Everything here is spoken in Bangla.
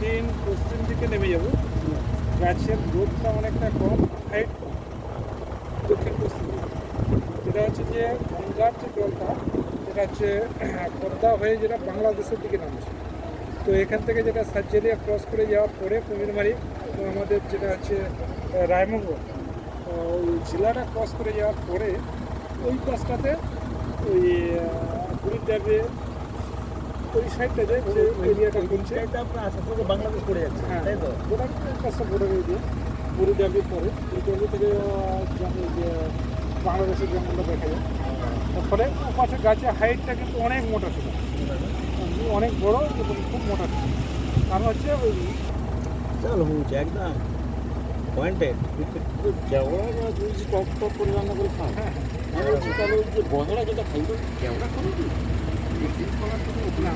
দক্ষিণ পশ্চিম দিকে নেমে যাব, গাছের গ্রোথটা অনেকটা কম, হাইট কম দক্ষিণ পশ্চিম দিকে। যেটা হচ্ছে যে গঙ্গার যে জলটা যেটা হচ্ছে পদ্মা হয়ে যেটা বাংলাদেশের দিকে নামছে। তো এখান থেকে যেটা সার্জেরিয়া ক্রস করে যাওয়ার পরে কুমিরমারি আমাদের যেটা হচ্ছে রায়মঙ্গল ওই জেলাটা ক্রস করে যাওয়ার পরে ওই পাশটাতে ওই পুরীর ড্যামে ওই সাইডটাতে যে এরিয়াটা বলছে এটা আপনার আসার থেকে বাংলাদেশ পড়ে যাচ্ছে, হ্যাঁ তাই তো? ওটা পাশটা বর্ডার এরিয়া পুরী ড্যামের পরে পুরী ড্যামে থেকে যে বাংলাদেশের জঙ্গলটা দেখা যায়। তারপরে ওপাশে গাছের হাইটটা কিন্তু অনেক মোটা ছিল, অনেক বড় এবং খুব মোটা ছিল। কারণ হচ্ছে ওই চল হচ্ছে একদম পয়েন্টেড। কেওড়া বা তুই যে টক টক করে রান্না করে খাও, হ্যাঁ আমি বলছি তাহলে ওই যে বজরা যেটা খাইবে কেওড়া করে কি না